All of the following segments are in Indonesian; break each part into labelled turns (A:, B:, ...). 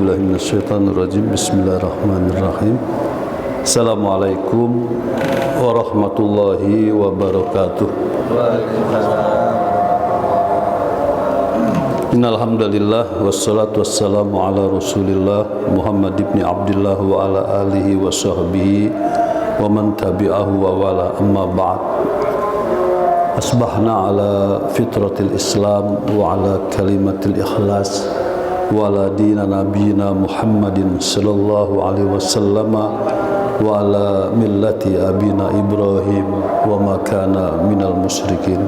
A: billahi minasyaitonir rajim. Bismillahirrahmanirrahim. Assalamualaikum warahmatullahi wabarakatuh. Innal hamdalillah wassalatu wassalamu ala Rasulillah Muhammad ibn Abdullah wa ala alihi wa sahbihi wa man tabi'ahu wa wala, amma ba'd. Asbahna ala fitratil Islam wa ala kalimatil ikhlas wa ala dina nabiyina Muhammadin sallallahu alaihi wasallam wa ala millati abina Ibrahim wa ma kana minal musyrikin.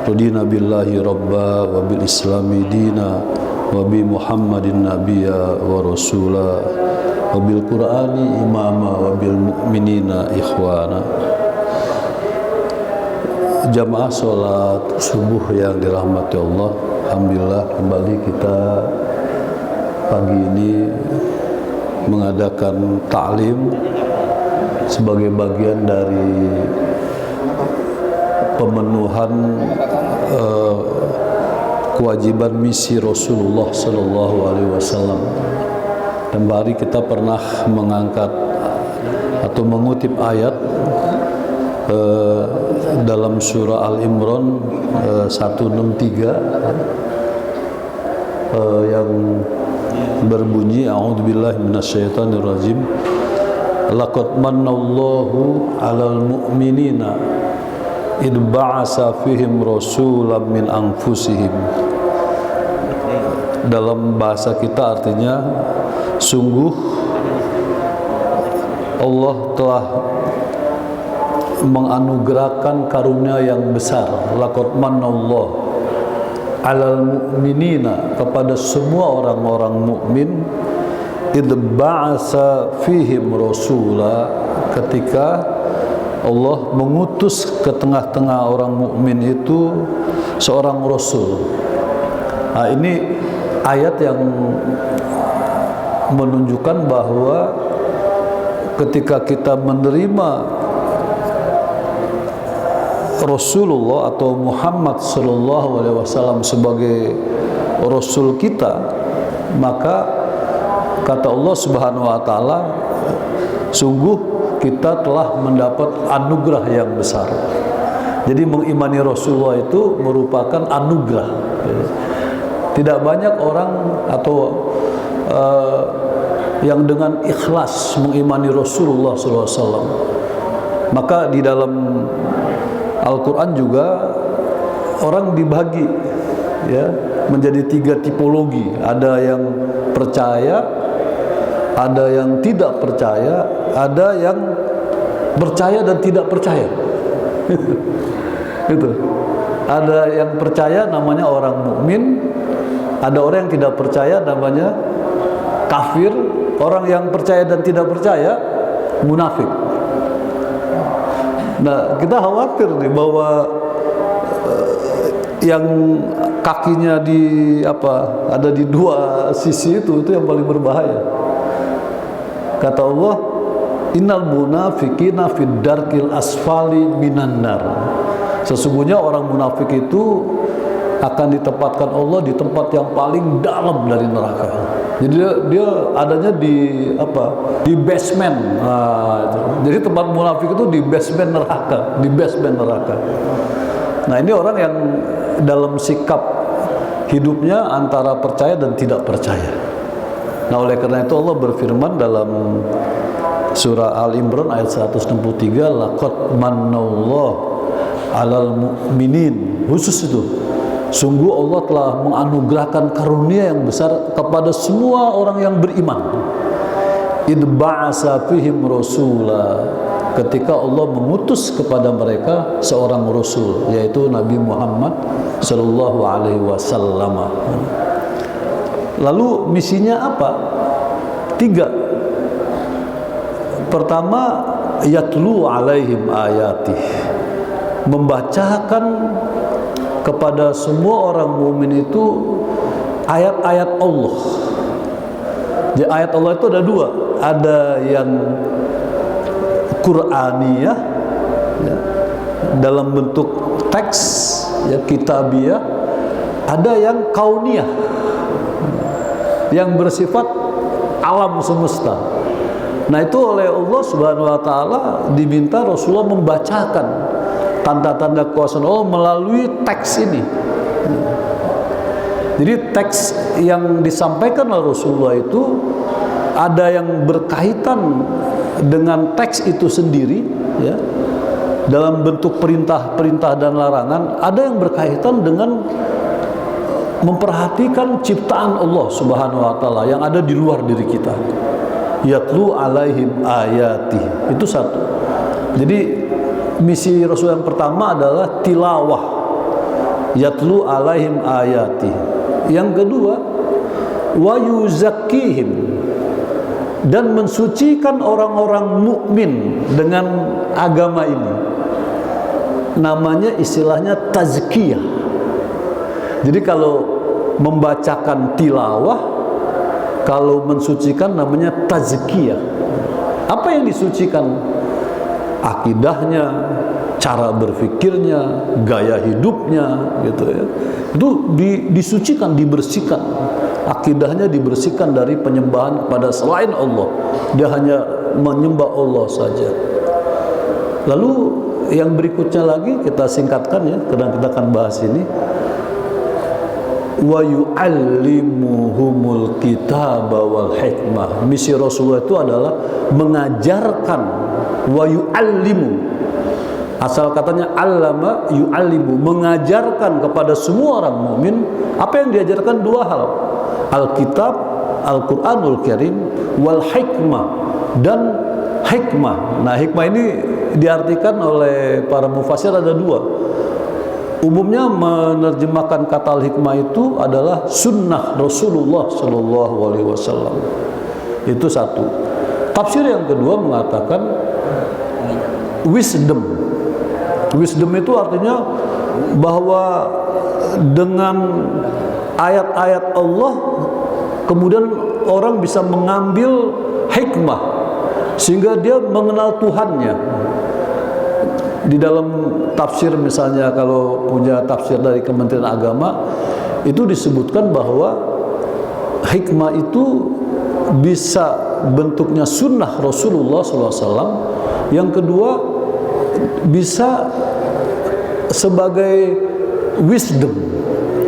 A: Radina billahi rabba wa bil islami dina wa bi Muhammadin nabiyya wa rasula wa bil qur'ani imama wa bil mu'minina ikhwana. Jamaah sholat subuh yang dirahmati Allah, alhamdulillah kembali kita pagi ini mengadakan ta'lim sebagai bagian dari pemenuhan kewajiban misi Rasulullah Sallallahu Alaihi Wasallam. Dan hari kita pernah mengangkat atau mengutip ayat dalam surah Al-Imran 163 yang berbunyi a'udzubillahi minasyaitonirrajim, laqad mannallahu 'alal mu'minina id ba'asa fihim rasulan min anfusihim. Dalam bahasa kita artinya sungguh Allah telah menganugerahkan karunia yang besar, laqad mannallahu 'alal mu'minina, kepada semua orang-orang mukmin, id ba'asa fihim rasula, ketika Allah mengutus ke tengah-tengah orang mukmin itu seorang rasul. Nah, ini ayat yang menunjukkan bahwa ketika kita menerima Rasulullah atau Muhammad sallallahu alaihi wasallam sebagai rasul kita, maka kata Allah Subhanahu wa taala, sungguh kita telah mendapat anugerah yang besar. Jadi mengimani Rasulullah itu merupakan anugerah. Tidak banyak orang atau yang dengan ikhlas mengimani Rasulullah sallallahu alaihi wasallam. Maka di dalam Al-Quran juga orang dibagi ya menjadi 3 tipologi. Ada yang percaya, ada yang tidak percaya, ada yang percaya dan tidak percaya. Itu. Ada yang percaya namanya orang mukmin, ada orang yang tidak percaya namanya kafir, orang yang percaya dan tidak percaya munafik. Nah, kita khawatir nih bahwa yang kakinya ada di dua sisi itu yang paling berbahaya. Kata Allah, innal munafiqina fid darkil asfali minan nar. Sesungguhnya orang munafik itu akan ditempatkan Allah di tempat yang paling dalam dari neraka. Jadi dia adanya di basement. Nah, itu. Jadi tempat munafik itu di basement neraka, Nah, ini orang yang dalam sikap hidupnya antara percaya dan tidak percaya. Nah, oleh karena itu Allah berfirman dalam surah Al-Imran ayat 163, laqad mannallahu 'alal mu'minin. Khusus itu, sungguh Allah telah menganugerahkan karunia yang besar kepada semua orang yang beriman. Id ba'asa fihim rasula, ketika Allah mengutus kepada mereka seorang rasul, yaitu Nabi Muhammad sallallahu alaihi wasallam. Lalu misinya apa? 3. Pertama, yatlu alaihim ayatih, membacakan kepada semua orang mukmin itu ayat-ayat Allah. Jadi ayat Allah itu ada 2, ada yang Qur'aniyah ya, dalam bentuk teks ya, kitabiah, ada yang kauniyah yang bersifat alam semesta. Nah itu oleh Allah Subhanahu wa Ta'ala diminta Rasulullah membacakan tanda-tanda kekuasaan Allah melalui teks ini. Jadi teks yang disampaikan oleh Rasulullah itu ada yang berkaitan dengan teks itu sendiri, ya, dalam bentuk perintah dan larangan. Ada yang berkaitan dengan memperhatikan ciptaan Allah Subhanahu wa Ta'ala yang ada di luar diri kita. Yatlu alaihim ayati. Itu satu. Jadi misi Rasul yang pertama adalah tilawah. Yatlu alaihim ayati. Yang kedua, wa yuzakkihim, dan mensucikan orang-orang mukmin dengan agama ini. Namanya istilahnya tazkiyah. Jadi kalau membacakan tilawah, kalau mensucikan namanya tazkiyah. Apa yang disucikan? Akidahnya, cara berpikirnya, gaya hidupnya, gitu ya. Itu disucikan, dibersihkan. Akidahnya dibersihkan dari penyembahan kepada selain Allah. Dia hanya menyembah Allah saja. Lalu yang berikutnya lagi kita singkatkan ya, karena kita akan bahas ini. Wa yu'allimuhumul kitaba wal hikmah. Misi Rasulullah itu adalah mengajarkan. Wa yu'allimu, asal katanya allama yu'allimu, mengajarkan kepada semua orang mukmin. Apa yang diajarkan? Dua hal: Alkitab, Al-Quranul Karim, wal hikmah, dan hikmah. Nah hikmah ini diartikan oleh para mufassir ada dua. Umumnya menerjemahkan kata al-hikmah itu adalah sunnah Rasulullah Shallallahu Alaihi Wasallam. Itu satu. Tafsir yang kedua mengatakan wisdom. Wisdom itu artinya bahwa dengan ayat-ayat Allah kemudian orang bisa mengambil hikmah sehingga dia mengenal Tuhannya. Di dalam tafsir misalnya kalau punya tafsir dari Kementerian Agama itu disebutkan bahwa hikmah itu bisa bentuknya sunnah Rasulullah SAW. Yang kedua bisa sebagai wisdom.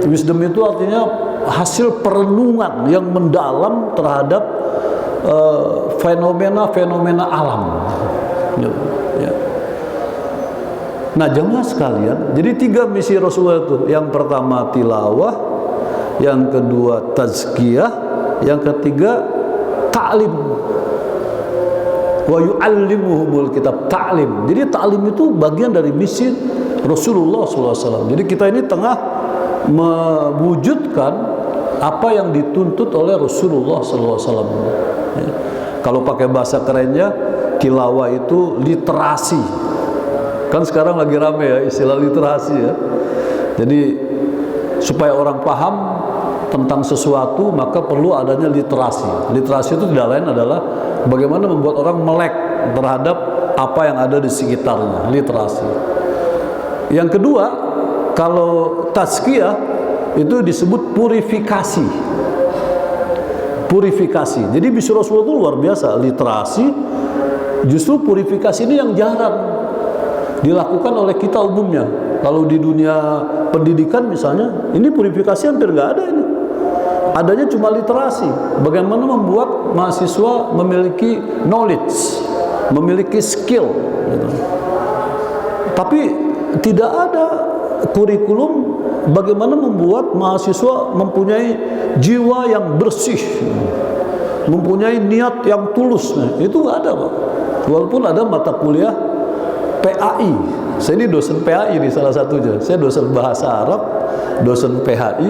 A: Wisdom itu artinya hasil perenungan yang mendalam terhadap fenomena-fenomena alam. Ya. Nah jemaah sekalian, jadi tiga misi Rasulullah itu. Yang pertama tilawah, yang kedua tazkiyah, yang ketiga ta'lim. Wa yu'allimuhumul kitab, ta'lim. Jadi ta'lim itu bagian dari misi Rasulullah SAW. Jadi kita ini tengah mewujudkan apa yang dituntut oleh Rasulullah SAW. Ya. Kalau pakai bahasa kerennya, tilawah itu literasi. Kan sekarang lagi rame ya istilah literasi ya. Jadi supaya orang paham tentang sesuatu maka perlu adanya literasi. Literasi itu tidak lain adalah bagaimana membuat orang melek terhadap apa yang ada di sekitarnya. Literasi. Yang kedua, kalau tazkiyah itu disebut purifikasi. Purifikasi. Jadi misi Rasulullah itu luar biasa. Literasi, justru purifikasi ini yang jarang dilakukan oleh kita umumnya. Kalau di dunia pendidikan misalnya, ini purifikasi hampir nggak ada ini. Adanya cuma literasi. Bagaimana membuat mahasiswa memiliki knowledge, memiliki skill. Gitu. Tapi tidak ada kurikulum bagaimana membuat mahasiswa mempunyai jiwa yang bersih, mempunyai niat yang tulus. Nah, itu nggak ada, Pak. Walaupun ada mata kuliah PAI. Saya ini dosen PAI di salah satunya. Saya dosen bahasa Arab, dosen PHI.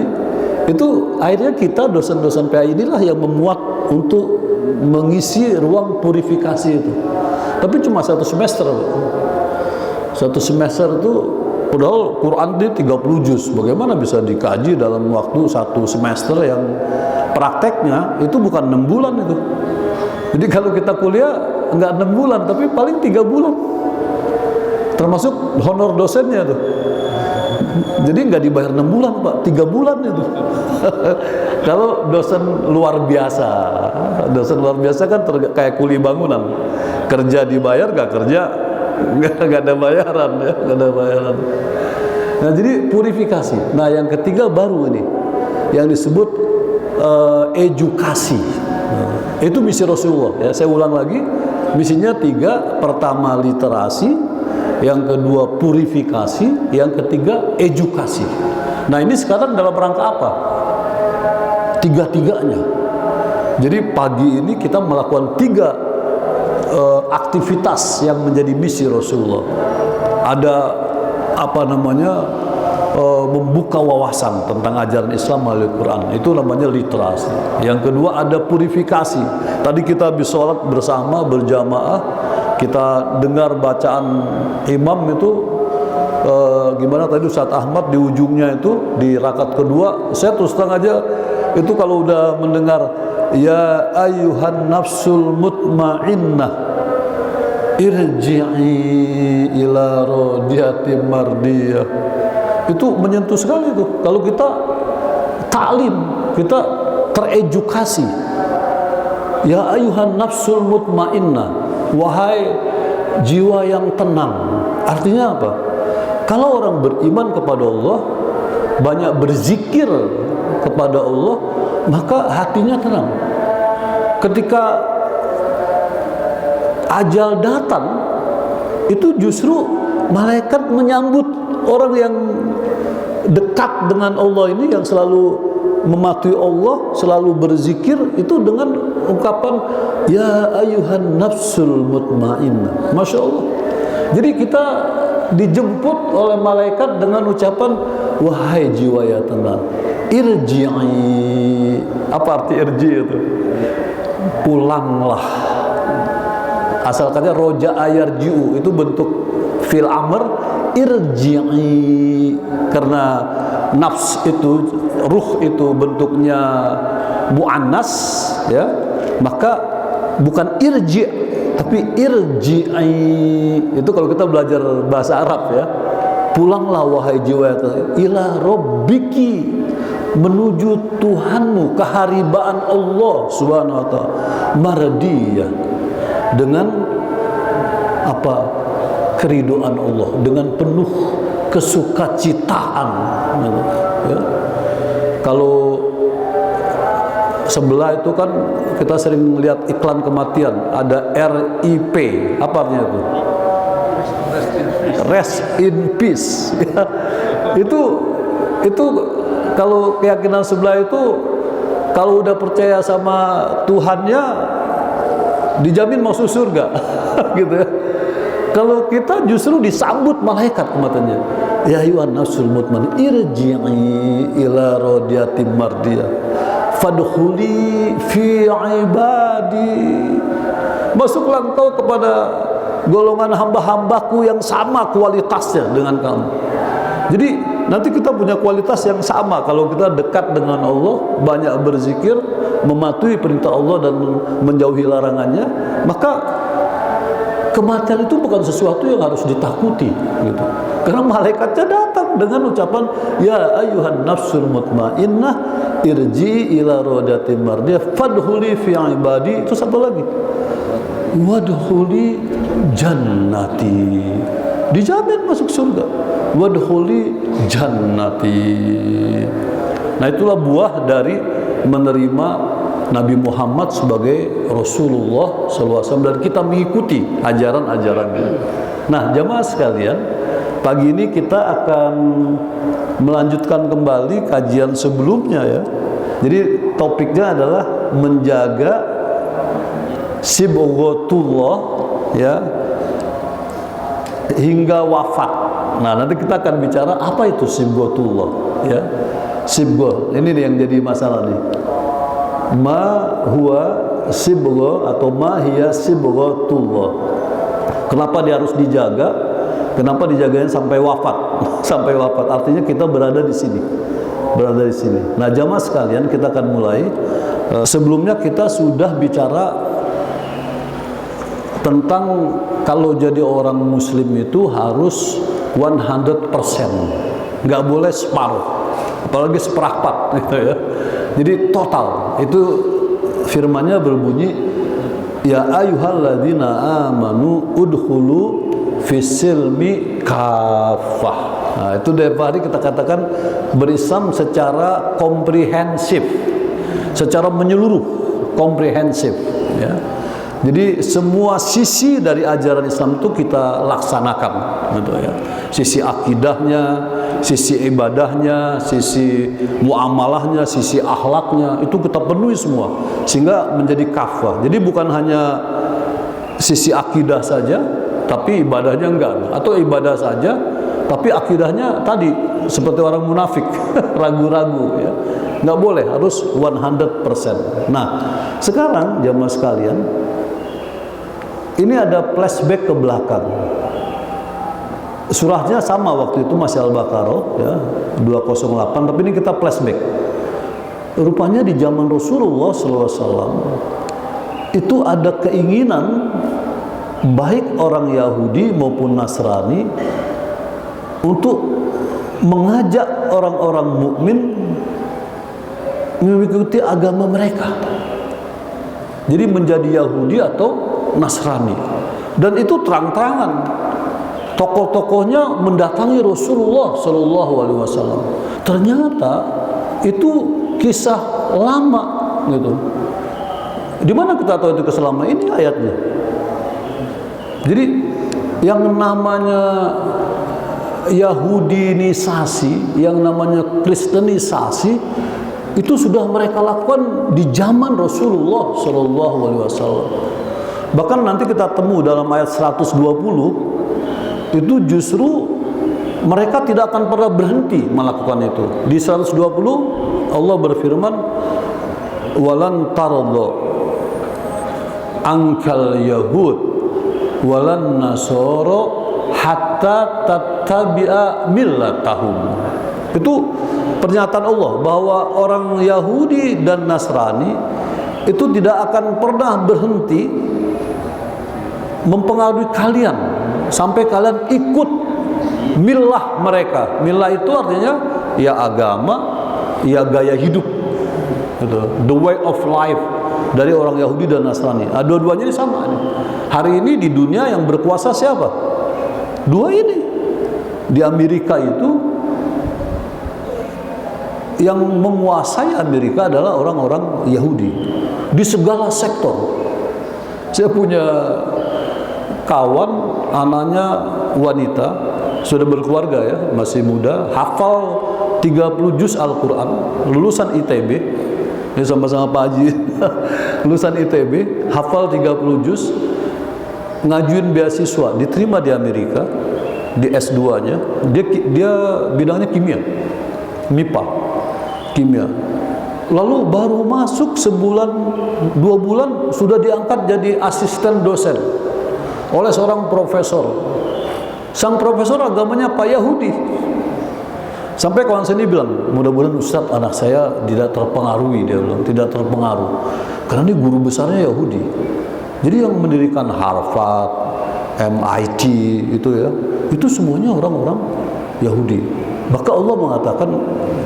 A: Itu akhirnya kita dosen-dosen PAI inilah yang memuat untuk mengisi ruang purifikasi itu. Tapi cuma satu semester. Satu semester itu padahal Quran di 30 juz. Bagaimana bisa dikaji dalam waktu satu semester yang prakteknya itu bukan 6 bulan itu. Jadi kalau kita kuliah enggak 6 bulan tapi paling 3 bulan. Termasuk honor dosennya tuh. Jadi nggak dibayar 6 bulan Pak, 3 bulan itu. Kalau dosen luar biasa kan kayak kuli bangunan, kerja dibayar, nggak kerja nggak ada bayaran ya, nggak ada bayaran. Nah jadi purifikasi. Nah yang ketiga baru ini, yang disebut edukasi. Itu misi Rasulullah ya. Saya ulang lagi, misinya 3. Pertama literasi, yang kedua purifikasi, yang ketiga edukasi. Nah ini sekarang dalam rangka apa? Tiga-tiganya. Jadi pagi ini kita melakukan 3 aktivitas yang menjadi misi Rasulullah. Ada membuka wawasan tentang ajaran Islam melalui Quran, itu namanya literasi. Yang kedua ada purifikasi. Tadi kita habis sholat bersama berjamaah, kita dengar bacaan imam itu gimana tadi Ustaz Ahmad di ujungnya itu di rakaat kedua. Saya terus terang aja itu kalau udah mendengar ya ayyuhan nafsul mutmainnah irji'i ila radiyati mardiyah, itu menyentuh sekali itu. Kalau kita taklim, kita teredukasi. Ya ayyuhan nafsul mutmainnah, wahai jiwa yang tenang. Artinya apa? Kalau orang beriman kepada Allah, banyak berzikir kepada Allah, maka hatinya tenang. Ketika ajal datang, itu justru malaikat menyambut orang yang dekat dengan Allah ini, yang selalu mematuhi Allah, selalu berzikir, itu dengan ungkapan ya ayyuhan nafsul mutmainnah. Masya Allah. Jadi kita dijemput oleh malaikat dengan ucapan wahai jiwa ya tenang, irji'i. Apa arti irji itu? Pulanglah. Asalkannya roja ayarji'u, itu bentuk fil amr. Irji'i, karena nafs itu, ruh itu bentuknya muannas ya, maka bukan irji tapi irji'i. Itu kalau kita belajar bahasa Arab ya. Pulanglah wahai jiwa ila rabbiki, menuju Tuhanmu, keharibaan Allah subhanahu wa ta'ala, mardiyah, dengan apa? Keriduan Allah, dengan penuh kesukacitaan ya. Kalau sebelah itu kan kita sering lihat iklan kematian, ada RIP, apa artinya itu? Rest in peace ya. Itu kalau keyakinan sebelah itu, kalau udah percaya sama Tuhannya dijamin masuk surga gitu ya. Kalau kita justru disambut malaikat kematiannya, ya ayyuhan nafsul mutmainnah irji'i ila radiyati mardiyah fadkhuli fi ibadi, masuklah engkau kepada golongan hamba-hambaku yang sama kualitasnya dengan kamu. Jadi nanti kita punya kualitas yang sama kalau kita dekat dengan Allah, banyak berzikir, mematuhi perintah Allah dan menjauhi larangannya, maka kematian itu bukan sesuatu yang harus ditakuti gitu. Karena malaikatnya datang dengan ucapan ya ayyuhan nafsul mutmainnah irji ila radiyati mardiyah fadkhuli fi ibadi. Itu satu lagi, wadkhuli jannati, dijamin masuk surga. Wadkhuli jannati. Nah itulah buah dari menerima Nabi Muhammad sebagai Rasulullah SAW dan kita mengikuti ajaran-ajarannya. Nah jamaah sekalian, pagi ini kita akan melanjutkan kembali kajian sebelumnya ya. Jadi topiknya adalah menjaga sibghatullah ya hingga wafat. Nah nanti kita akan bicara apa itu sibghatullah ya. Sibghah ini yang jadi masalah nih. Ma huwa sibghah atau ma hiya sibghatullah. Kenapa dia harus dijaga? Kenapa dijaganya sampai wafat? Sampai wafat artinya kita berada di sini. Berada di sini. Nah, jamaah sekalian, kita akan mulai. Sebelumnya kita sudah bicara tentang kalau jadi orang muslim itu harus 100% nggak boleh separuh, apalagi seperempat gitu ya. Jadi total. Itu firman-Nya berbunyi, ya ayyuhalladzina amanu udkhulu fis-silmi kafah. Nah, itu dari tadi kita katakan berislam secara komprehensif, secara menyeluruh, komprehensif ya. Jadi semua sisi dari ajaran Islam itu kita laksanakan gitu ya. Sisi akidahnya, sisi ibadahnya, sisi muamalahnya, sisi akhlaknya, itu kita penuhi semua sehingga menjadi kafah. Jadi bukan hanya sisi akidah saja tapi ibadahnya enggak, atau ibadah saja tapi akidahnya tadi seperti orang munafik, ragu-ragu ya. Nggak boleh, harus 100%. Nah, sekarang jamaah sekalian, ini ada flashback ke belakang. Surahnya sama waktu itu masih Al-Baqarah ya, 208, tapi ini kita flashback. Rupanya di zaman Rasulullah SAW itu ada keinginan baik orang Yahudi maupun Nasrani untuk mengajak orang-orang mukmin mengikuti agama mereka. Jadi menjadi Yahudi atau Nasrani. Dan itu terang-terangan. Tokoh-tokohnya mendatangi Rasulullah Shallallahu Alaihi Wasallam. Ternyata itu kisah lama gitu. Di mana kita tahu itu kisah lama? Ini ayatnya. Jadi yang namanya Yahudinisasi, yang namanya Kristenisasi, itu sudah mereka lakukan di zaman Rasulullah Shallallahu Alaihi Wasallam. Bahkan nanti kita temu dalam ayat 120, itu justru mereka tidak akan pernah berhenti melakukan itu. Di 120 Allah berfirman, walan tarda angkal yahud walan nasara hatta tattabi'a millatahum. Itu pernyataan Allah bahwa orang Yahudi dan Nasrani itu tidak akan pernah berhenti mempengaruhi kalian sampai kalian ikut millah mereka. Millah itu artinya ya agama, ya gaya hidup gitu. The way of life dari orang Yahudi dan Nasrani. Nah, dua-duanya ini sama nih. Hari ini di dunia yang berkuasa siapa? Dua ini. Di Amerika itu yang menguasai Amerika adalah orang-orang Yahudi di segala sektor. Saya punya kawan, anaknya wanita, sudah berkeluarga ya, masih muda, hafal 30 juz Al-Quran, lulusan ITB. Ini sama-sama Pak Haji. Lulusan ITB, hafal 30 juz, ngajuin beasiswa, diterima di Amerika, di S2-nya. Dia bidangnya kimia, MIPA, kimia. Lalu baru masuk sebulan, 2 bulan sudah diangkat jadi asisten dosen oleh seorang profesor. Sang profesor agamanya Pak Yahudi. Sampai kawan saya ini bilang, mudah-mudahan Ustadz anak saya tidak terpengaruhi. Dia bilang, tidak terpengaruh, karena ini guru besarnya Yahudi. Jadi yang mendirikan Harvard, MIT itu ya, itu semuanya orang-orang Yahudi. Maka Allah mengatakan,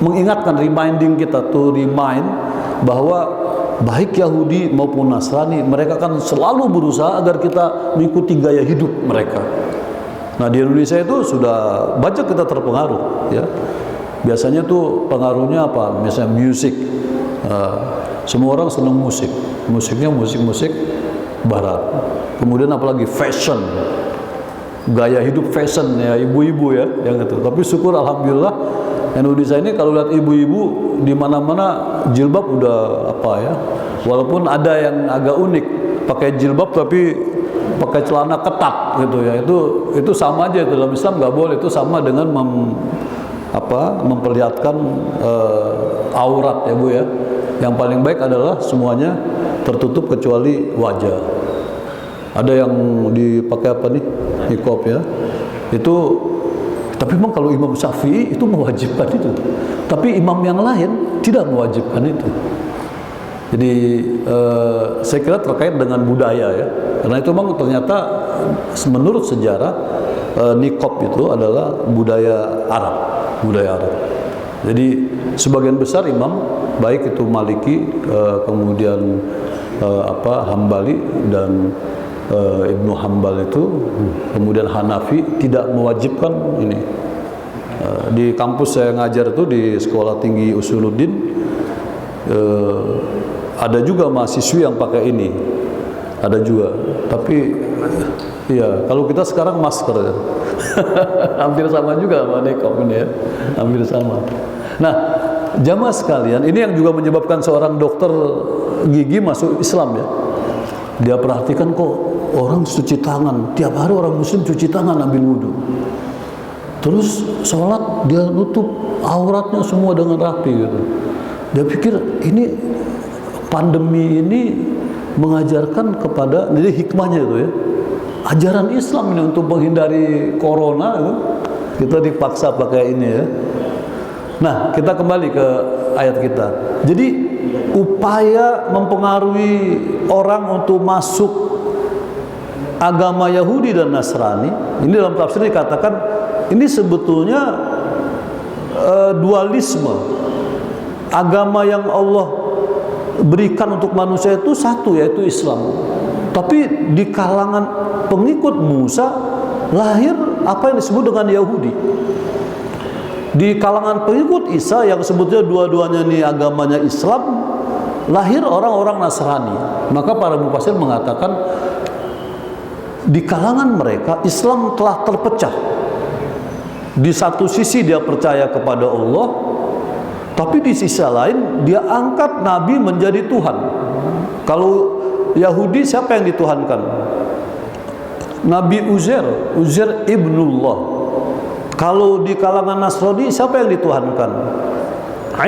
A: mengingatkan, reminding kita to remind bahwa baik Yahudi maupun Nasrani, mereka kan selalu berusaha agar kita mengikuti gaya hidup mereka. Nah, di Indonesia itu sudah banyak kita terpengaruh ya. Biasanya tuh pengaruhnya apa? Misalnya musik. Semua orang senang musik. Musiknya musik-musik barat. Kemudian apalagi fashion. Gaya hidup fashion ya, ibu-ibu ya yang itu. Tapi syukur alhamdulillah Indonesia ini kalau lihat ibu-ibu di mana-mana jilbab udah apa ya. Walaupun ada yang agak unik, pakai jilbab tapi pakai celana ketat gitu ya. Itu sama aja, itu dalam Islam nggak boleh. Itu sama dengan memperlihatkan aurat ya Bu ya. Yang paling baik adalah semuanya tertutup kecuali wajah. Ada yang dipakai apa nih? Niqab ya. Itu tapi memang kalau Imam Syafi'i itu mewajibkan itu. Tapi imam yang lain tidak mewajibkan itu. Jadi saya kira terkait dengan budaya ya. Karena itu memang ternyata menurut sejarah niqab itu adalah budaya Arab. budaya Arab. Jadi sebagian besar imam, baik itu Maliki, kemudian Hambali dan Ibnu Hambal itu, kemudian Hanafi tidak mewajibkan ini. Di kampus saya ngajar itu di Sekolah Tinggi Usuluddin, ada juga mahasiswi yang pakai ini, ada juga. Tapi iya, kalau kita sekarang masker ya. Hampir sama juga sama nekop ini ya, hampir sama. Nah, jamaah sekalian, ini yang juga menyebabkan seorang dokter gigi masuk Islam ya. Dia perhatikan kok orang cuci tangan, tiap hari orang muslim cuci tangan ambil wudhu. Terus sholat dia nutup auratnya semua dengan rapi gitu. Dia pikir ini pandemi ini mengajarkan kepada, jadi hikmahnya itu ya, ajaran Islam ini untuk menghindari corona itu, kita dipaksa pakai ini ya. Nah, kita kembali ke ayat kita. Jadi upaya mempengaruhi orang untuk masuk agama Yahudi dan Nasrani, ini dalam tafsir dikatakan ini sebetulnya dualisme. Agama yang Allah berikan untuk manusia itu satu, yaitu Islam. Tapi di kalangan pengikut Musa lahir apa yang disebut dengan Yahudi. Di kalangan pengikut Isa yang sebetulnya dua-duanya ini agamanya Islam, lahir orang-orang Nasrani. Maka para mufassir mengatakan di kalangan mereka Islam telah terpecah. Di satu sisi dia percaya kepada Allah, tapi di sisi lain dia angkat Nabi menjadi Tuhan. Kalau Yahudi siapa yang dituhankan? Nabi Uzair ibnullah. Kalau di kalangan Nasrani siapa yang dituhankan?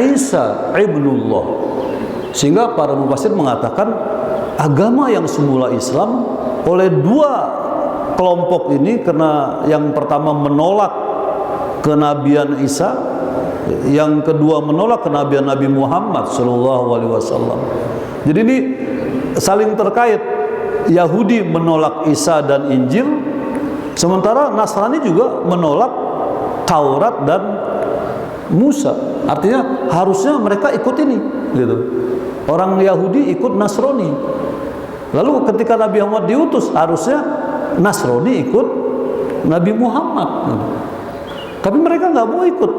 A: Isa ibnullah. Sehingga para mufassir mengatakan agama yang semula Islam oleh dua kelompok ini, karena yang pertama menolak kenabian Isa, yang kedua menolak kenabian Nabi Muhammad SAW. Jadi ini saling terkait. Yahudi menolak Isa dan Injil, sementara Nasrani juga menolak Taurat dan Musa. Artinya harusnya mereka ikut ini, gitu. Orang Yahudi ikut Nasrani. Lalu ketika Nabi Muhammad diutus, harusnya Nasrani ikut Nabi Muhammad. Gitu. Tapi mereka nggak mau ikut.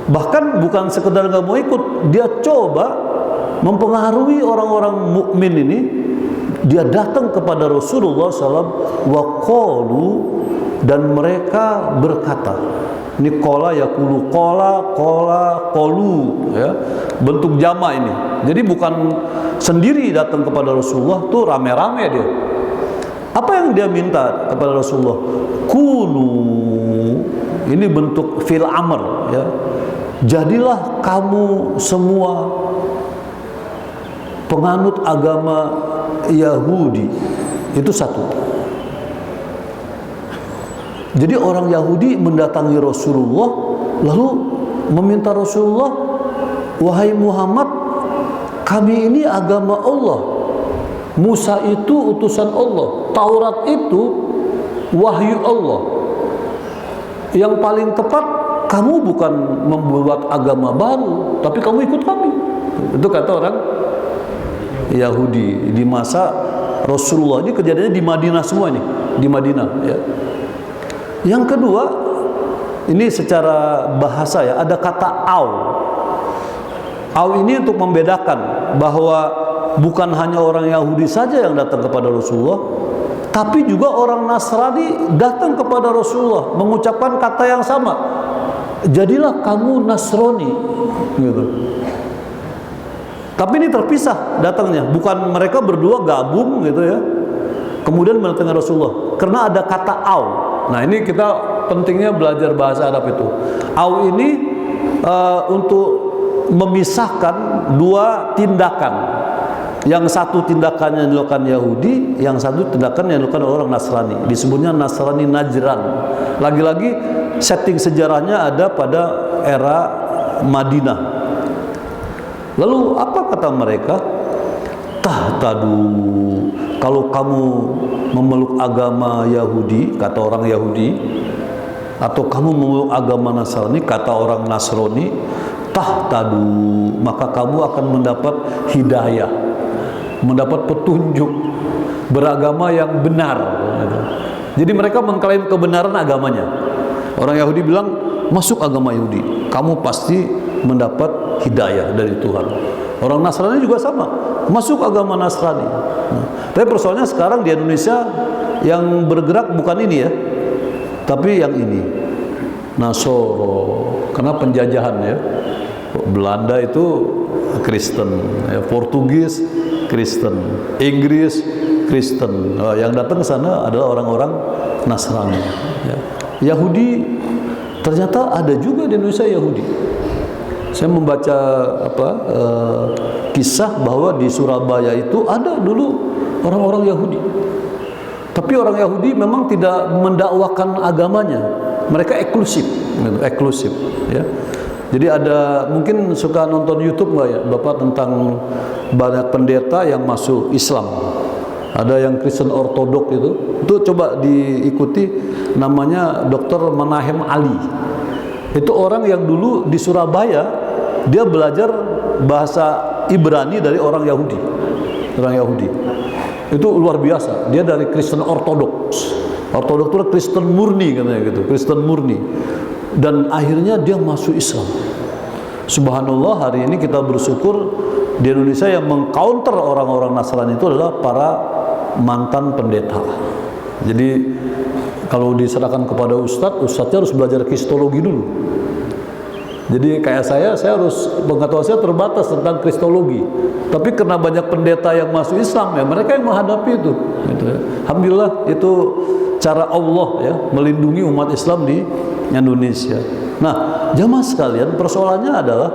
A: Bahkan bukan sekedar nggak mau ikut, dia coba mempengaruhi orang-orang mukmin ini. Dia datang kepada Rasulullah SAW, waqalu, dan mereka berkata, ini kola yakulu, kola kolu ya, bentuk jama ini. Jadi bukan sendiri datang kepada Rasulullah, tuh rame-rame dia. Apa yang dia minta kepada Rasulullah? Kunu, ini bentuk fil amr ya. Jadilah kamu semua penganut agama Yahudi. Itu satu. Jadi orang Yahudi mendatangi Rasulullah, lalu meminta Rasulullah, wahai Muhammad, kami ini agama Allah. Musa itu utusan Allah, Taurat itu wahyu Allah. Yang paling tepat, kamu bukan membuat agama baru, tapi kamu ikut kami. Itu kata orang Yahudi di masa Rasulullah. Ini kejadiannya di Madinah semua ini, di Madinah ya. Yang kedua, ini secara bahasa ya, ada kata au. Au ini untuk membedakan bahwa bukan hanya orang Yahudi saja yang datang kepada Rasulullah, tapi juga orang Nasrani datang kepada Rasulullah mengucapkan kata yang sama. Jadilah kamu Nasrani, gitu. Tapi ini terpisah datangnya, bukan mereka berdua gabung gitu ya. Kemudian mendatangi Rasulullah, karena ada kata au. Nah ini kita pentingnya belajar bahasa Arab itu. Au ini untuk memisahkan dua tindakan. Yang satu tindakannya dilakukan Yahudi, yang satu tindakan yang dilakukan oleh orang Nasrani. Disebutnya Nasrani Najran. Lagi-lagi setting sejarahnya ada pada era Madinah. Lalu apa kata mereka? Tahtadu, kalau kamu memeluk agama Yahudi, kata orang Yahudi, atau kamu memeluk agama Nasrani, kata orang Nasrani, tahtadu, maka kamu akan mendapat hidayah, mendapat petunjuk beragama yang benar. Jadi mereka mengklaim kebenaran agamanya. Orang Yahudi bilang, masuk agama Yahudi, kamu pasti mendapat hidayah dari Tuhan. Orang Nasrani juga sama, masuk agama Nasrani. Tapi persoalannya sekarang di Indonesia yang bergerak bukan ini ya, tapi yang ini, Nasoro, karena penjajahan ya. Belanda itu Kristen, ya, Portugis Kristen, Inggris Kristen. Yang datang ke sana adalah orang-orang Nasrani. Ya. Yahudi ternyata ada juga di Indonesia Yahudi. Saya membaca kisah bahwa di Surabaya itu ada dulu orang-orang Yahudi. Tapi orang Yahudi memang tidak mendakwakan agamanya. Mereka eksklusif, ya. Jadi ada, mungkin suka nonton YouTube nggak ya, Bapak, tentang banyak pendeta yang masuk Islam. Ada yang Kristen Ortodok itu coba diikuti, namanya Dr. Menahem Ali. Itu orang yang dulu di Surabaya dia belajar bahasa Ibrani dari orang Yahudi. Orang Yahudi. Itu luar biasa. Dia dari Kristen Ortodoks. Ortodoks itu Kristen murni katanya gitu, Kristen murni. Dan akhirnya dia masuk Islam. Subhanallah, hari ini kita bersyukur di Indonesia yang mengcounter orang-orang Nasrani itu adalah para mantan pendeta. Jadi kalau diserahkan kepada ustadznya harus belajar kristologi dulu. Jadi kayak saya harus, pengetahuan saya terbatas tentang kristologi. Tapi karena banyak pendeta yang masuk Islam, ya mereka yang menghadapi itu. Gitu ya. Alhamdulillah, itu cara Allah ya melindungi umat Islam di Indonesia. Nah, jamaah sekalian, persoalannya adalah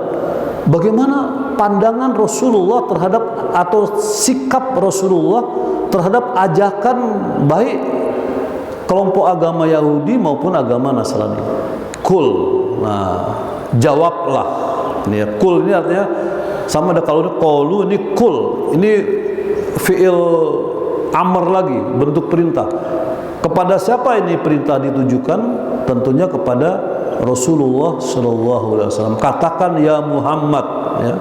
A: bagaimana pandangan Rasulullah terhadap, atau sikap Rasulullah terhadap ajakan baik kelompok agama Yahudi maupun agama Nasrani. Kul. Nah, jawablah. Ini ya, kul ini artinya sama ada kalau ini qalu, ini kul. Ini fi'il amr lagi, bentuk perintah. Kepada siapa ini perintah ditujukan? Tentunya kepada Rasulullah SAW. Katakan ya Muhammad, ya.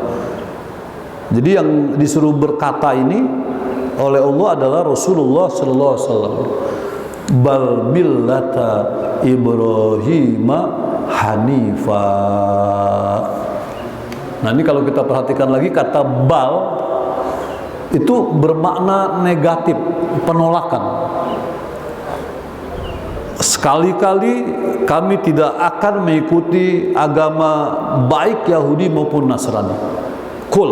A: Jadi yang disuruh berkata ini oleh Allah adalah Rasulullah SAW. Bal millata Ibrahim hanifa. Nah, ini kalau kita perhatikan lagi, kata bal itu bermakna negatif, penolakan. Sekali-kali kami tidak akan mengikuti agama baik Yahudi maupun Nasrani. Kul.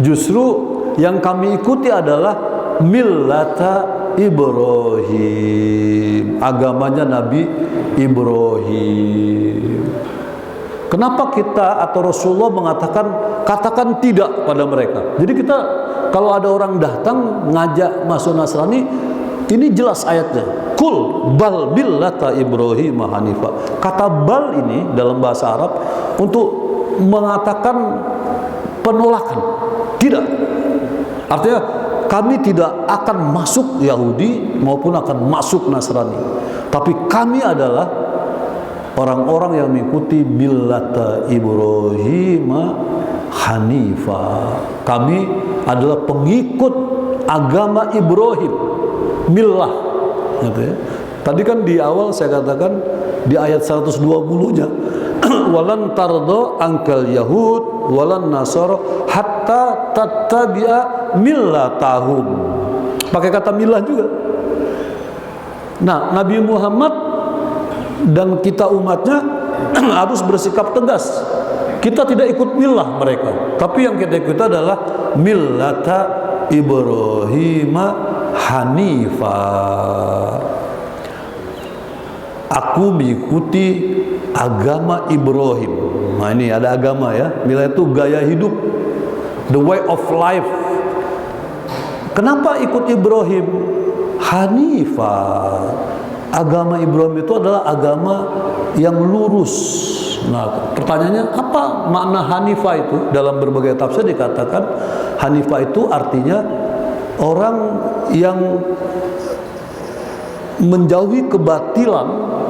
A: Justru yang kami ikuti adalah millata Ibrahim, agamanya Nabi Ibrahim. Kenapa kita atau Rasulullah mengatakan katakan tidak pada mereka? Jadi kita kalau ada orang datang ngajak masuk Nasrani, ini jelas ayatnya. Kul bal billata Ibrahim hanifa. Kata bal ini dalam bahasa Arab untuk mengatakan penolakan. Tidak. Artinya kami tidak akan masuk Yahudi maupun akan masuk Nasrani. Tapi kami adalah orang-orang yang mengikuti millata Ibrahim hanifa. Kami adalah pengikut agama Ibrahim. Millah, gitu ya. Tadi kan di awal saya katakan di ayat 120-nya walan tardo angkal yahud walan nasara hatta tattabi'a millatahum. Pakai kata millah juga. Nah, Nabi Muhammad dan kita umatnya harus bersikap tegas. Kita tidak ikut millah mereka, tapi yang kita ikut adalah millata Ibrahim hanifa. Aku mengikuti agama Ibrahim. Nah, ini ada agama ya. Millah itu gaya hidup, the way of life. Kenapa ikut Ibrahim? Hanifa. Agama Ibrahim itu adalah agama yang lurus. Nah, pertanyaannya apa makna Hanifa itu? Dalam berbagai tafsir dikatakan Hanifa itu artinya orang yang menjauhi kebatilan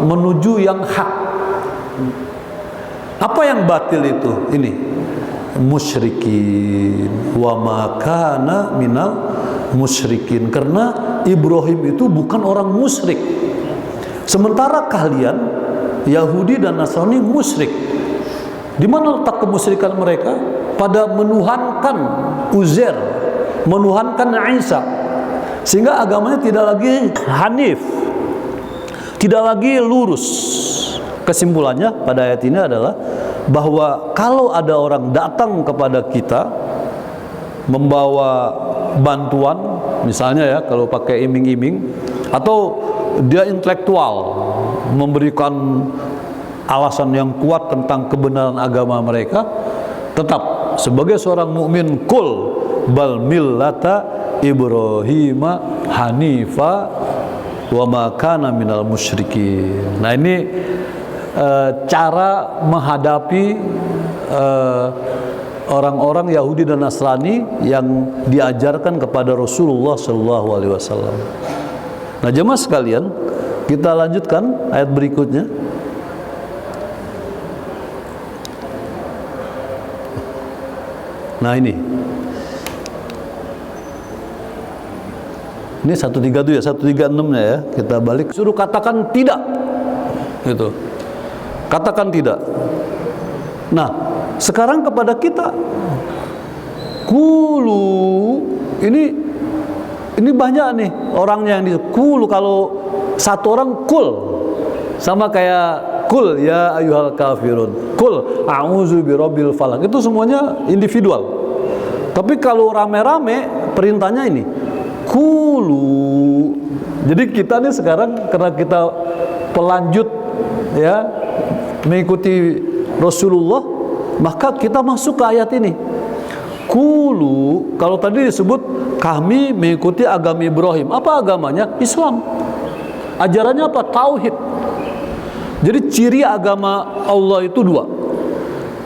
A: menuju yang hak. Apa yang batil itu? Ini musyrikin, wa ma kana minal musyrikin. Karena Ibrahim itu bukan orang musyrik, sementara kalian Yahudi dan Nasrani musyrik. Di mana letak kemusyrikan mereka? Pada menuhankan Uzair, menuhankan Isa, sehingga agamanya tidak lagi hanif, tidak lagi lurus. Kesimpulannya pada ayat ini adalah bahwa kalau ada orang datang kepada kita membawa bantuan, misalnya ya kalau pakai iming-iming, atau dia intelektual memberikan alasan yang kuat tentang kebenaran agama mereka, tetap sebagai seorang mukmin, kul bal millata Ibrahima hanifa wa ma kana minal musyrikin. Nah, ini cara menghadapi orang-orang Yahudi dan Nasrani yang diajarkan kepada Rasulullah SAW. Nah, jemaah sekalian, kita lanjutkan ayat berikutnya. Nah, ini 137 ya, 136-nya ya. Kita balik, suruh katakan tidak. Gitu. Katakan tidak. Nah, sekarang kepada kita, kulu, ini banyak nih orangnya yang di kulu. Kalau satu orang kul, sama kayak kul ya ayyuhal kafirun, kul a'udzu birabbil falaq, itu semuanya individual. Tapi kalau rame-rame perintahnya ini kulu. Jadi kita nih sekarang karena kita pelanjut ya mengikuti Rasulullah, maka kita masuk ke ayat ini. Kulu, kalau tadi disebut kami mengikuti agama Ibrahim. Apa agamanya? Islam. Ajarannya apa? Tauhid. Jadi ciri agama Allah itu dua.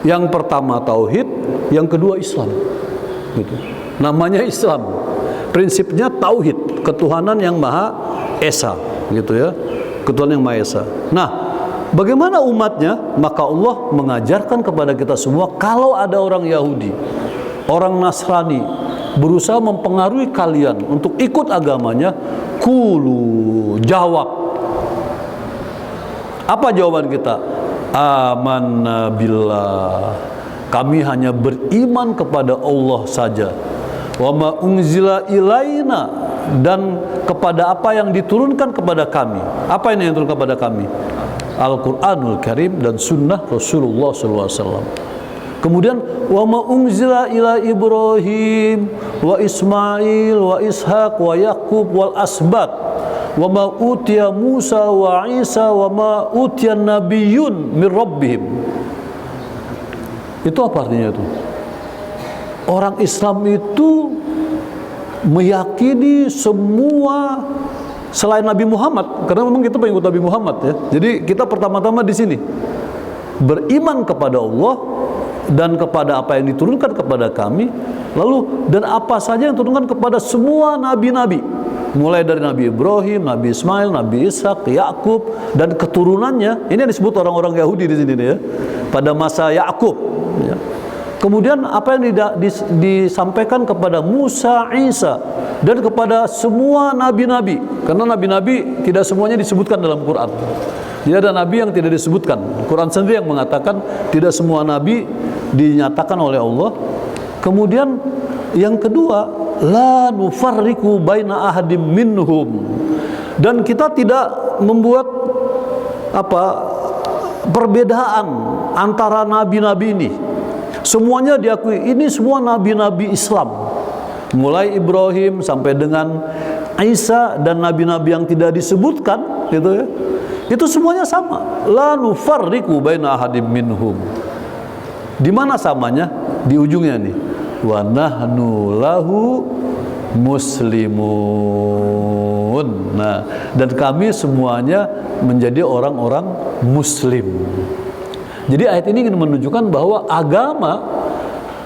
A: Yang pertama tauhid, yang kedua Islam. Gitu. Namanya Islam. Prinsipnya tauhid, ketuhanan yang Maha Esa, gitu ya. Ketuhanan yang Maha Esa. Nah, bagaimana umatnya? Maka Allah mengajarkan kepada kita semua, kalau ada orang Yahudi, orang Nasrani berusaha mempengaruhi kalian untuk ikut agamanya, kulu, jawab. Apa jawaban kita? Amanna billah. Kami hanya beriman kepada Allah saja. Wa ma unzila ilaina, dan kepada apa yang diturunkan kepada kami. Apa ini yang diturunkan kepada kami? Al-Quranul Karim dan Sunnah Rasulullah SAW. Kemudian wa ma unzila ila Ibrahim wa Ismail wa Ishaq wa Yaqub wal asbat wa ma utiya Musa wa Isa wa ma utiya nabiyyun min rabbihim. Itu apa artinya itu? Orang Islam itu meyakini semua selain Nabi Muhammad, karena memang kita pengikut Nabi Muhammad ya. Jadi kita pertama-tama di sini beriman kepada Allah dan kepada apa yang diturunkan kepada kami, lalu dan apa saja yang diturunkan kepada semua nabi-nabi, mulai dari Nabi Ibrahim, Nabi Ismail, Nabi Ishak, Yakub dan keturunannya. Ini yang disebut orang-orang Yahudi di sini ya, pada masa Yakub ya. Kemudian apa yang disampaikan kepada Musa, Isa, dan kepada semua nabi-nabi, karena nabi-nabi tidak semuanya disebutkan dalam Quran. Jadi ada nabi yang tidak disebutkan. Quran sendiri yang mengatakan tidak semua nabi dinyatakan oleh Allah. Kemudian yang kedua, la nufarriqu baina ahadim minhum, dan kita tidak membuat perbedaan antara nabi-nabi ini. Semuanya diakui, ini semua nabi-nabi Islam, mulai Ibrahim sampai dengan Isa dan nabi-nabi yang tidak disebutkan, gitu ya. Itu semuanya sama. La nufarriqu baina ahadim minhum. Di mana samanya? Di ujungnya nih. Wa nahnu lahu muslimun. Nah, dan kami semuanya menjadi orang-orang muslim. Jadi ayat ini ingin menunjukkan bahwa agama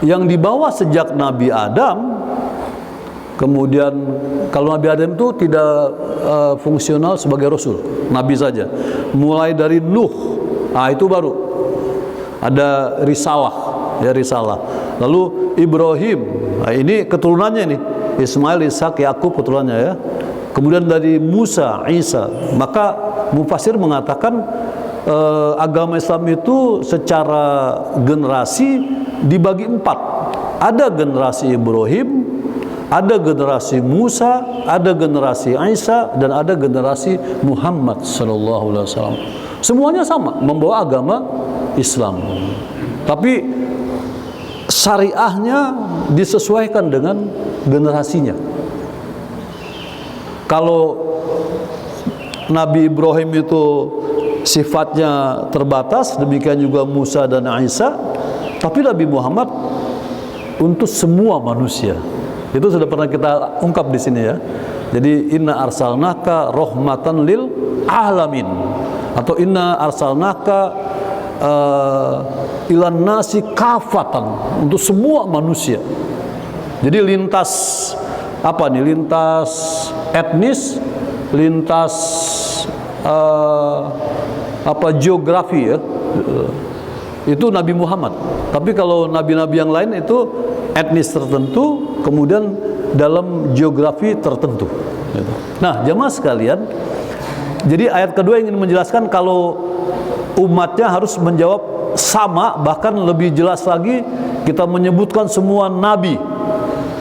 A: yang dibawa sejak Nabi Adam Kemudian kalau Nabi Adam itu tidak fungsional sebagai rasul, nabi saja. Mulai dari Nuh, itu baru ada risalah, ya risalah. Lalu Ibrahim, ini keturunannya nih, Ismail, Ishak, Yakub keturunannya ya. Kemudian dari Musa, Isa. Maka mufasir mengatakan agama Islam itu secara generasi dibagi 4. Ada generasi Ibrahim, ada generasi Musa, ada generasi Isa, dan ada generasi Muhammad sallallahu alaihi wasallam. Semuanya sama, membawa agama Islam. Tapi syariahnya disesuaikan dengan generasinya. Kalau Nabi Ibrahim itu sifatnya terbatas, demikian juga Musa dan Isa, tapi Nabi Muhammad untuk semua manusia. Itu sudah pernah kita ungkap di sini ya. Jadi inna arsalnaka rahmatan lil alamin, atau inna arsalnaka ilan nasi kafatan, untuk semua manusia. Jadi lintas apa nih? Lintas etnis, lintas geografi ya. Itu Nabi Muhammad. Tapi kalau nabi-nabi yang lain itu etnis tertentu, kemudian dalam geografi tertentu. Nah, jamaah sekalian, jadi ayat kedua ingin menjelaskan kalau umatnya harus menjawab sama, bahkan lebih jelas lagi kita menyebutkan semua nabi,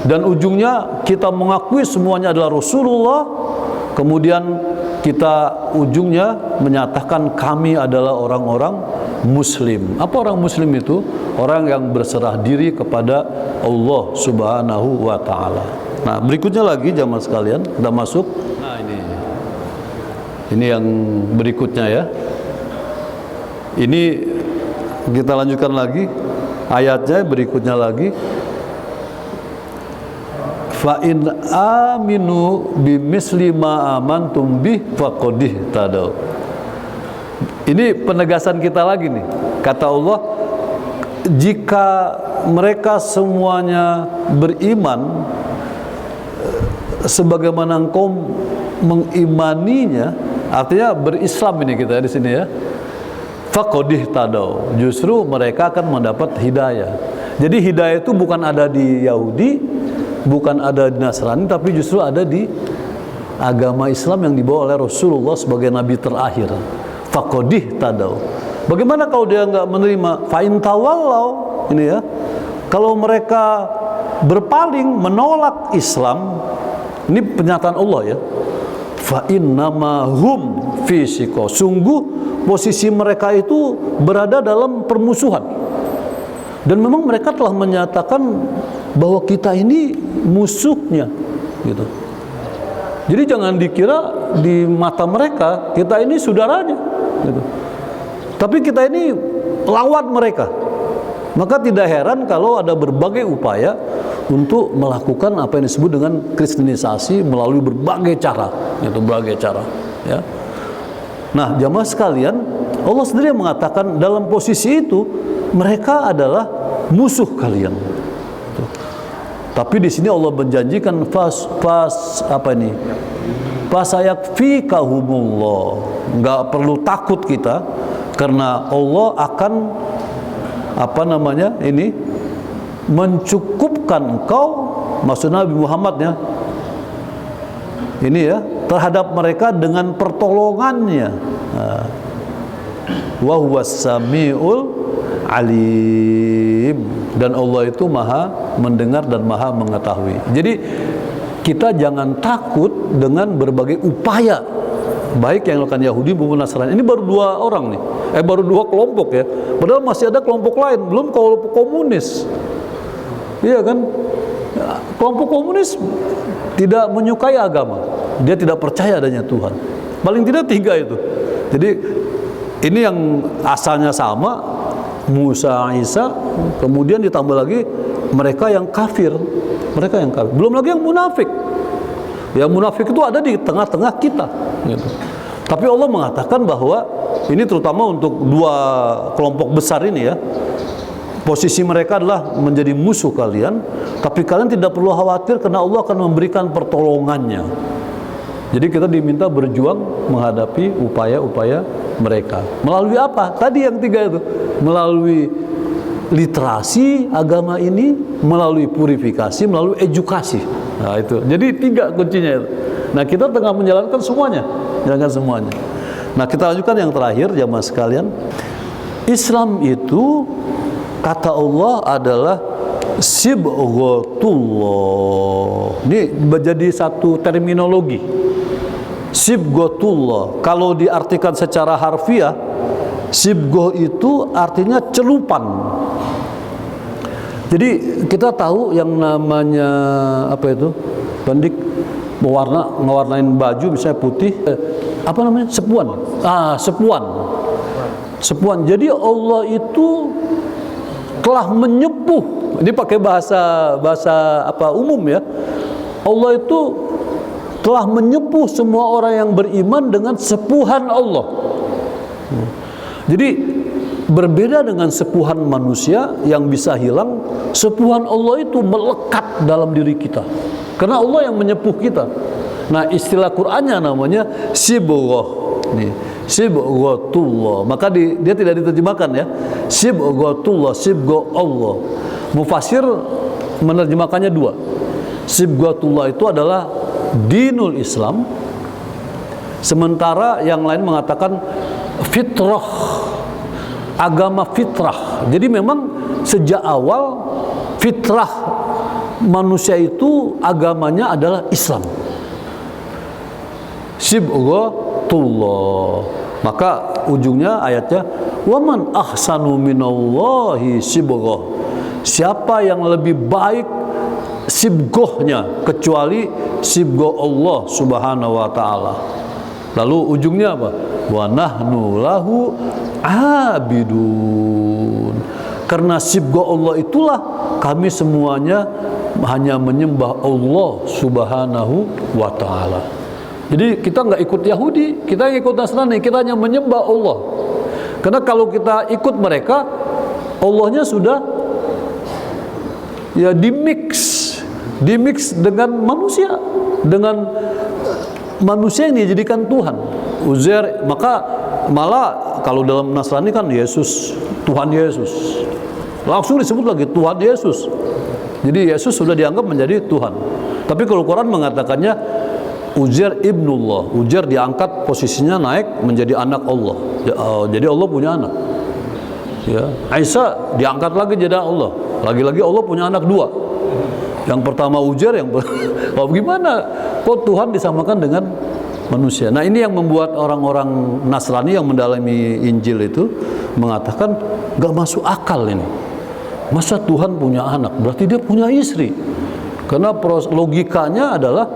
A: dan ujungnya kita mengakui semuanya adalah Rasulullah. Kemudian kita ujungnya menyatakan kami adalah orang-orang Muslim. Apa orang Muslim itu? Orang yang berserah diri kepada Allah Subhanahu wa Ta'ala. Nah, berikutnya lagi jamaah sekalian, kita masuk. Nah, ini yang berikutnya ya. Ini kita lanjutkan lagi ayatnya, berikutnya lagi. Fa in aminu bimisli ma amantum bih faqad tadaw. Ini penegasan kita lagi nih. Kata Allah, jika mereka semuanya beriman sebagaimana engkau mengimaninya, artinya berislam ini kita di sini ya. Faqad tadaw. Justru mereka akan mendapat hidayah. Jadi hidayah itu bukan ada di Yahudi, bukan ada di Nasrani, tapi justru ada di agama Islam yang dibawa oleh Rasulullah sebagai nabi terakhir. Faqad tadaw. Bagaimana kalau dia nggak menerima? Fa in tawallau, ini ya. Kalau mereka berpaling menolak Islam, ini pernyataan Allah ya. Fa innama hum fi shiqaq. Sungguh posisi mereka itu berada dalam permusuhan. Dan memang mereka telah menyatakan bahwa kita ini musuhnya, gitu. Jadi jangan dikira di mata mereka kita ini saudaranya, gitu. Tapi kita ini lawan mereka. Maka tidak heran kalau ada berbagai upaya untuk melakukan apa yang disebut dengan kristenisasi melalui berbagai cara, itu berbagai cara, ya. Nah, jamaah sekalian, Allah sendiri mengatakan dalam posisi itu mereka adalah musuh kalian. Tapi di sini Allah menjanjikan fasayakfikahumullah. Enggak perlu takut kita, karena Allah akan mencukupkan engkau, maksud Nabi Muhammadnya ini ya, terhadap mereka dengan pertolongannya. Wa huwas samiul alim, dan Allah itu maha mendengar dan maha mengetahui. Jadi kita jangan takut dengan berbagai upaya, baik yang dilakukan Yahudi maupun Nasrani. Ini baru 2 orang nih, baru 2 kelompok ya. Padahal masih ada kelompok lain, belum kelompok komunis. Iya kan? Kelompok komunis tidak menyukai agama, dia tidak percaya adanya Tuhan. Paling tidak 3 itu. Jadi ini yang asalnya sama, Musa, Isa, kemudian ditambah lagi mereka yang kafir, belum lagi yang munafik. Yang munafik itu ada di tengah-tengah kita, gitu. Tapi Allah mengatakan bahwa ini terutama untuk 2 kelompok besar ini ya, Posisi mereka adalah menjadi musuh kalian, tapi kalian tidak perlu khawatir karena Allah akan memberikan pertolongannya. Jadi kita diminta berjuang menghadapi upaya-upaya mereka. Melalui apa? Tadi yang 3 itu. Melalui literasi agama ini, melalui purifikasi, melalui edukasi. Nah itu. Jadi 3 kuncinya itu. Nah kita tengah menjalankan semuanya. Jalankan semuanya. Nah kita lanjutkan yang terakhir, jamaah sekalian. Islam itu kata Allah adalah sibghatullah. Ini menjadi satu terminologi. Sibghatullah. Kalau diartikan secara harfiah, sibghah itu artinya celupan. Jadi kita tahu yang namanya apa itu? Bandik ngewarnain baju misalnya putih, apa namanya? Sepuan. Sepuan. Sepuan. Jadi Allah itu telah menyepuh. Ini pakai bahasa apa umum ya. Allah itu telah menyepuh semua orang yang beriman dengan sepuhan Allah. Jadi berbeda dengan sepuhan manusia yang bisa hilang, sepuhan Allah itu melekat dalam diri kita. Karena Allah yang menyepuh kita. Nah, istilah Qur'annya namanya sibghah. Nih, sibghatullah. Maka dia tidak diterjemahkan ya. Sibghatullah, sibghah Allah. Mufasir menerjemahkannya 2. Sibghatullah itu adalah dinul Islam. Sementara yang lain mengatakan fitrah, agama fitrah. Jadi memang sejak awal fitrah manusia itu agamanya adalah Islam. Sibghatullah. Maka ujungnya ayatnya waman ahsanu minallahi sibghah. Siapa yang lebih baik sibghahnya kecuali sibghah Allah Subhanahu wa taala. Lalu ujungnya apa? Wa nahnu lahu abidun. Karena sibghah Allah itulah kami semuanya hanya menyembah Allah Subhanahu wa taala. Jadi kita nggak ikut Yahudi, kita ikut Nasrani, kita hanya menyembah Allah. Karena kalau kita ikut mereka, Allahnya sudah ya dimix dengan manusia, yang dijadikan Tuhan. Uzair, maka malah kalau dalam Nasrani kan Yesus, Tuhan Yesus. Langsung disebut lagi Tuhan Yesus. Jadi Yesus sudah dianggap menjadi Tuhan. Tapi kalau Quran mengatakannya Uzair ibnullah. Uzair diangkat posisinya naik menjadi anak Allah. Jadi Allah punya anak. Ya, Isa diangkat lagi jadi Allah. Lagi-lagi Allah punya anak 2. Yang pertama Uzair, gimana? Kok Tuhan disamakan dengan manusia? Nah ini yang membuat orang-orang Nasrani yang mendalami Injil itu mengatakan gak masuk akal ini. Masa Tuhan punya anak? Berarti dia punya istri. Karena logikanya adalah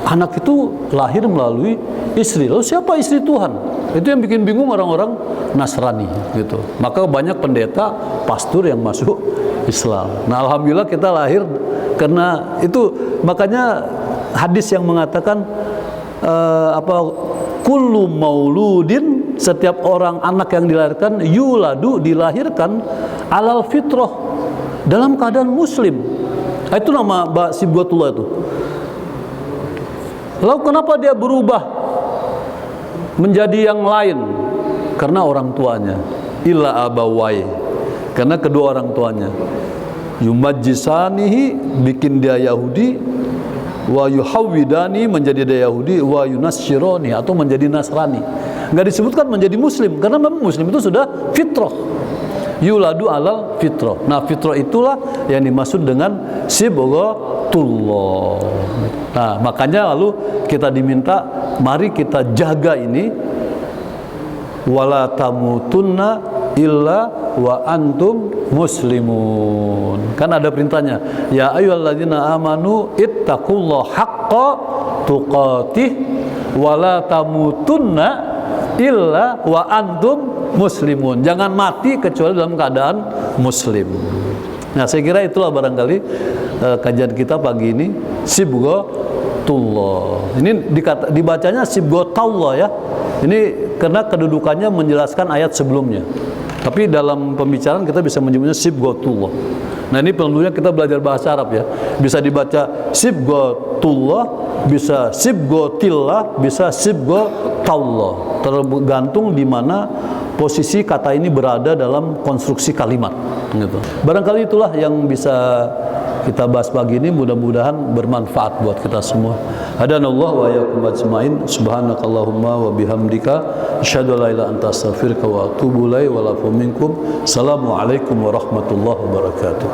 A: anak itu lahir melalui istri. Lalu siapa istri Tuhan? Itu yang bikin bingung orang-orang Nasrani gitu. Maka banyak pendeta, pastor yang masuk Islam. Nah alhamdulillah kita lahir karena itu. Makanya hadis yang mengatakan kullu mauludin, setiap orang anak yang dilahirkan yuladu, dilahirkan alal fitrah, dalam keadaan muslim. Itu nama sibghatullah itu. Lalu kenapa dia berubah menjadi yang lain? Karena orang tuanya. Illa abawai, karena kedua orang tuanya. Yumajjisanihi, bikin dia Yahudi, wa yuhawwidani, menjadi dia Yahudi, wa yunasyirani, atau menjadi Nasrani. Enggak disebutkan menjadi muslim karena memang muslim itu sudah fitrah. Yuladu alal fitrah. Nah, fitrah itulah yang dimaksud dengan sibghatullah. Nah, makanya lalu kita diminta mari kita jaga ini, wala tamutunna illa wa antum muslimun. Kan ada perintahnya, ya ayyuhalladzina amanu ittaqullaha haqqa tuqatih wala tamutunna illa wa antum muslimun. Jangan mati kecuali dalam keadaan muslim. Nah, saya kira itulah barangkali kajian kita pagi ini, sibghatullah. Ini dibacanya sibghatullah ya. Ini karena kedudukannya menjelaskan ayat sebelumnya. Tapi dalam pembicaraan kita bisa menyebutnya sibghatullah. Nah ini perlunya kita belajar bahasa Arab ya. Bisa dibaca sibghatullah, bisa sibghatillah, bisa sibghatullah. Tergantung di mana posisi kata ini berada dalam konstruksi kalimat. Gitu. Barangkali itulah yang bisa kita bahas pagi ini, mudah-mudahan bermanfaat buat kita semua. Hadanallahu wa iyyakum ajmain. Subhanakallahumma wa bihamdika asyhadu an la ilaha illa anta astaghfiruka wa atubu ilaik wa lafu minkum. Assalamualaikum warahmatullahi wabarakatuh.